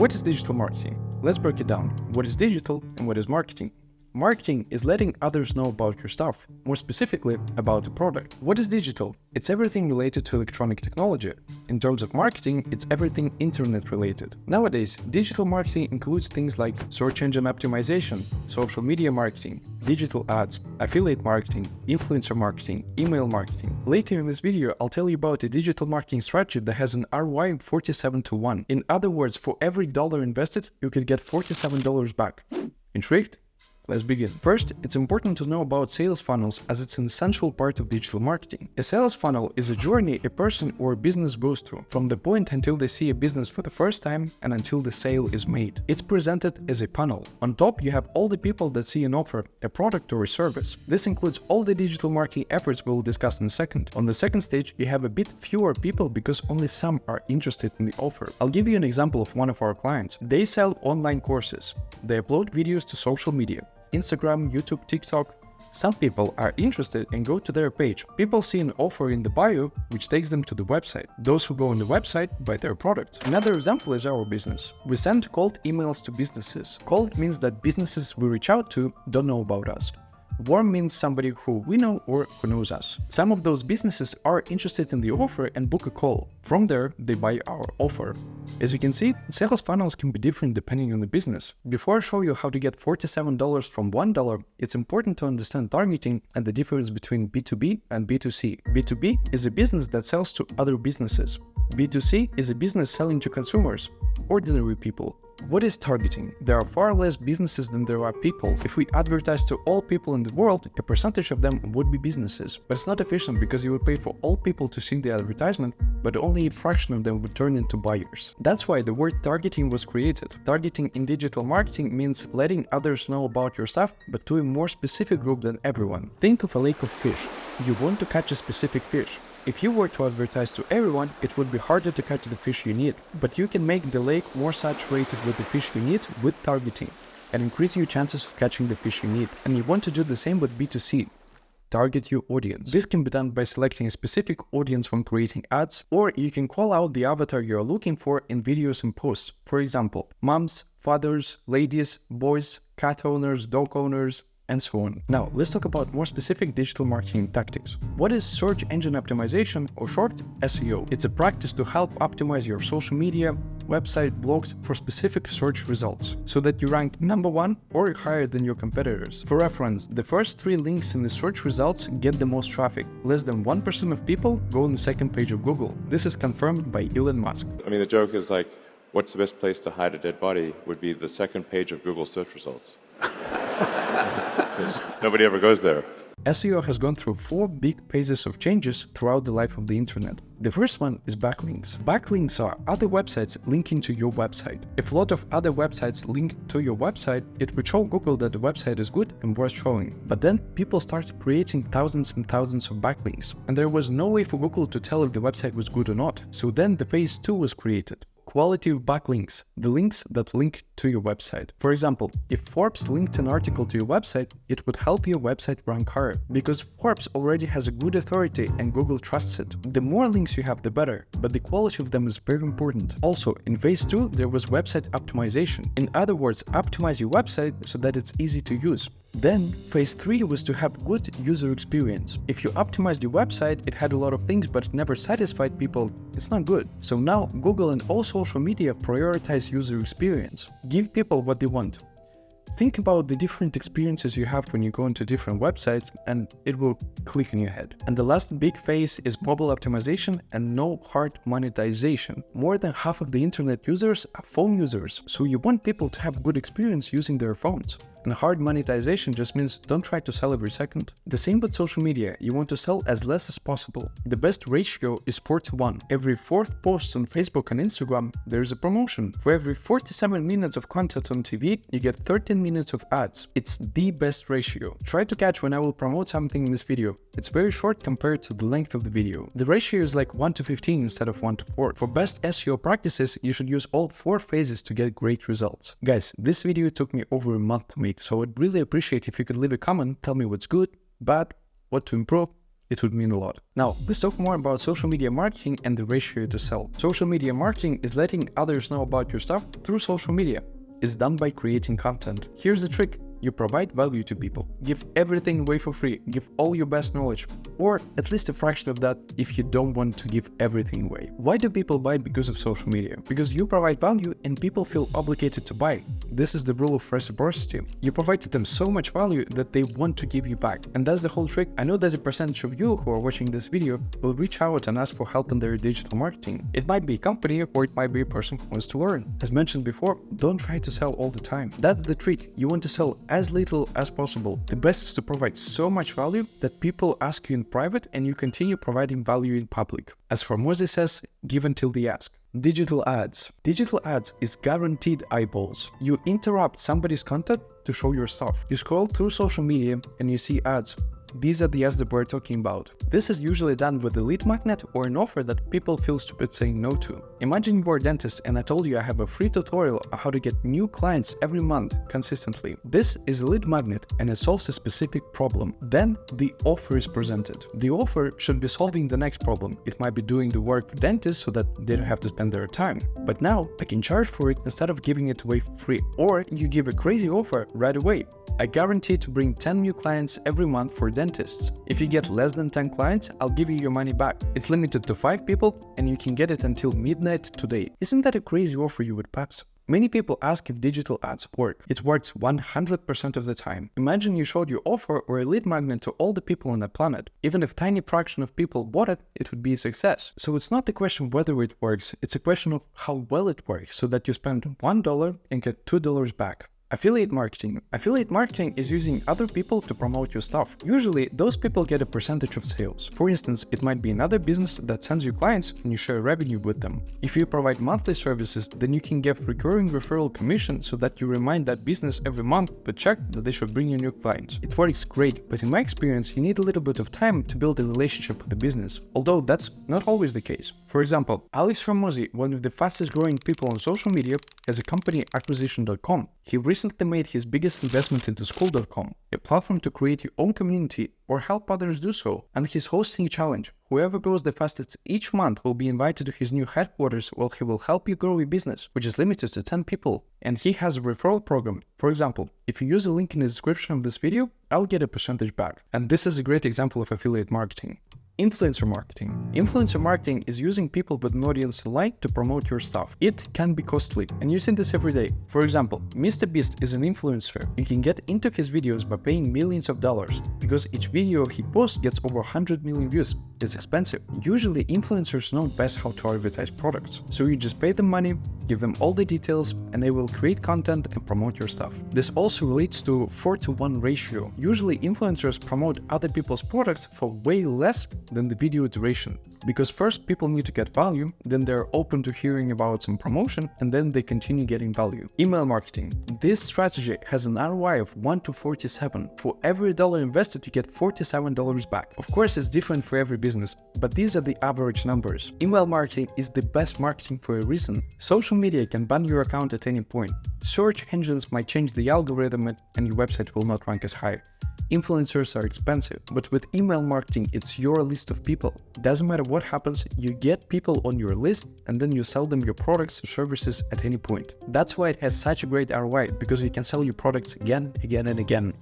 What is digital marketing? Let's break it down. What is digital and what is marketing? Marketing is letting others know about your stuff, more specifically about the product. What is digital? It's everything related to electronic technology. In terms of marketing, it's everything internet related. Nowadays, digital marketing includes things like search engine optimization, social media marketing, digital ads, affiliate marketing, influencer marketing, email marketing. Later in this video, I'll tell you about a digital marketing strategy that has an ROI of 47-1. In other words, for every dollar invested, you could get $47 back. Intrigued? Let's begin. First, it's important to know about sales funnels as it's an essential part of digital marketing. A sales funnel is a journey a person or a business goes through, from the point until they see a business for the first time and until the sale is made. It's presented as a funnel. On top, you have all the people that see an offer, a product or a service. This includes all the digital marketing efforts we'll discuss in a second. On the second stage, you have a bit fewer people because only some are interested in the offer. I'll give you an example of one of our clients. They sell online courses. They upload videos to social media. Instagram, YouTube, TikTok. Some people are interested and go to their page. People see an offer in the bio, which takes them to the website. Those who go on the website buy their products. Another example is our business. We send cold emails to businesses. Cold means that businesses we reach out to don't know about us. Warm means somebody who we know or who knows us. Some of those businesses are interested in the offer and book a call. From there, they buy our offer. As you can see, sales funnels can be different depending on the business. Before I show you how to get $47 from $1, it's important to understand targeting and the difference between B2B and B2C. B2B is a business that sells to other businesses. B2C is a business selling to consumers, ordinary people. What is targeting? There are far less businesses than there are people. If we advertise to all people in the world, a percentage of them would be businesses. But it's not efficient because you would pay for all people to see the advertisement, but only a fraction of them would turn into buyers. That's why the word targeting was created. Targeting in digital marketing means letting others know about your stuff, but to a more specific group than everyone. Think of a lake of fish. You want to catch a specific fish. If you were to advertise to everyone, it would be harder to catch the fish you need. But you can make the lake more saturated with the fish you need with targeting and increase your chances of catching the fish you need. And you want to do the same with B2C. Target your audience. This can be done by selecting a specific audience when creating ads, or you can call out the avatar you're looking for in videos and posts. For example, moms, fathers, ladies, boys, cat owners, dog owners, and so on. Now, let's talk about more specific digital marketing tactics. What is search engine optimization, or short, SEO? It's a practice to help optimize your social media, website, blogs for specific search results, so that you rank #1 or higher than your competitors. For reference, the first 3 links in the search results get the most traffic. Less than 1% of people go on the second page of Google. This is confirmed by Elon Musk. I mean, the joke is like, what's the best place to hide a dead body would be the second page of Google search results. Nobody ever goes there. SEO has gone through 4 big phases of changes throughout the life of the internet. The first one is backlinks. Backlinks are other websites linking to your website. If a lot of other websites link to your website, it would show Google that the website is good and worth showing. But then people started creating thousands and thousands of backlinks, and there was no way for Google to tell if the website was good or not. So then the phase 2 was created. Quality of backlinks, the links that link to your website. For example, if Forbes linked an article to your website, it would help your website rank higher, because Forbes already has a good authority and Google trusts it. The more links you have, the better, but the quality of them is very important. Also, in phase 2, there was website optimization. In other words, optimize your website so that it's easy to use. Then, phase 3 was to have good user experience. If you optimized your website, it had a lot of things but it never satisfied people, it's not good. So now, Google and all social media prioritize user experience. Give people what they want. Think about the different experiences you have when you go into different websites and it will click in your head. And the last big phase is mobile optimization and no hard monetization. More than half of the internet users are phone users, so you want people to have good experience using their phones. And hard monetization just means don't try to sell every second. The same with social media, you want to sell as less as possible. The best ratio is 4:1. Every 4th post on Facebook and Instagram, there is a promotion. For every 47 minutes of content on TV, you get 13 minutes of ads. It's the best ratio. Try to catch when I will promote something in this video. It's very short compared to the length of the video. The ratio is like 1:15 instead of 1:4. For best SEO practices, you should use all 4 phases to get great results. Guys, this video took me over a month to make, so I'd really appreciate if you could leave a comment, tell me what's good, bad, what to improve, it would mean a lot. Now, let's talk more about social media marketing and the ratio to sell. Social media marketing is letting others know about your stuff through social media. It's done by creating content. Here's the trick. You provide value to people. Give everything away for free. Give all your best knowledge, or at least a fraction of that if you don't want to give everything away. Why do people buy because of social media? Because you provide value and people feel obligated to buy. This is the rule of reciprocity. You provide to them so much value that they want to give you back. And that's the whole trick. I know that a percentage of you who are watching this video will reach out and ask for help in their digital marketing. It might be a company or it might be a person who wants to learn. As mentioned before, don't try to sell all the time. That's the trick. You want to sell as little as possible. The best is to provide so much value that people ask you in private and you continue providing value in public. As Hormozi says, give until they ask. Digital ads. Digital ads is guaranteed eyeballs. You interrupt somebody's content to show your stuff. You scroll through social media and you see ads. These are the ads that we're talking about. This is usually done with a lead magnet or an offer that people feel stupid saying no to. Imagine you're a dentist and I told you I have a free tutorial on how to get new clients every month consistently. This is a lead magnet and it solves a specific problem. Then the offer is presented. The offer should be solving the next problem. It might be doing the work for dentists so that they don't have to spend their time. But now I can charge for it instead of giving it away for free. Or you give a crazy offer right away. I guarantee to bring 10 new clients every month for dentists. If you get less than 10 clients, I'll give you your money back. It's limited to 5 people and you can get it until midnight today. Isn't that a crazy offer you would pass? Many people ask if digital ads work. It works 100% of the time. Imagine you showed your offer or a lead magnet to all the people on the planet. Even if tiny fraction of people bought it, it would be a success. So it's not a question whether it works, it's a question of how well it works so that you spend $1 and get $2 back. Affiliate marketing. Affiliate marketing is using other people to promote your stuff. Usually, those people get a percentage of sales. For instance, it might be another business that sends you clients and you share revenue with them. If you provide monthly services, then you can get recurring referral commission so that you remind that business every month to check that they should bring you new clients. It works great, but in my experience, you need a little bit of time to build a relationship with the business, although that's not always the case. For example, Alex Hormozi, one of the fastest growing people on social media, has a company, Acquisition.com. He recently made his biggest investment into School.com, a platform to create your own community or help others do so, and he's hosting a challenge. Whoever grows the fastest each month will be invited to his new headquarters where he will help you grow your business, which is limited to 10 people. And he has a referral program. For example, if you use a link in the description of this video, I'll get a percentage back. And this is a great example of affiliate marketing. Influencer marketing. Influencer marketing is using people with an audience online to promote your stuff. It can be costly, and you see this every day. For example, MrBeast is an influencer. You can get into his videos by paying millions of dollars, because each video he posts gets over 100 million views. It's expensive. Usually, influencers know best how to advertise products. So you just pay them money, give them all the details, and they will create content and promote your stuff. This also relates to 4:1 ratio. Usually, influencers promote other people's products for way less than the video duration. Because first people need to get value, then they're open to hearing about some promotion, and then they continue getting value. Email marketing. This strategy has an ROI of 1:47. For every dollar invested, you get $47 back. Of course, it's different for every business, but these are the average numbers. Email marketing is the best marketing for a reason. Social media can ban your account at any point. Search engines might change the algorithm and your website will not rank as high. Influencers are expensive, but with email marketing, it's your list of people. Doesn't matter what happens, you get people on your list and then you sell them your products or services at any point. That's why it has such a great ROI, because you can sell your products again and again.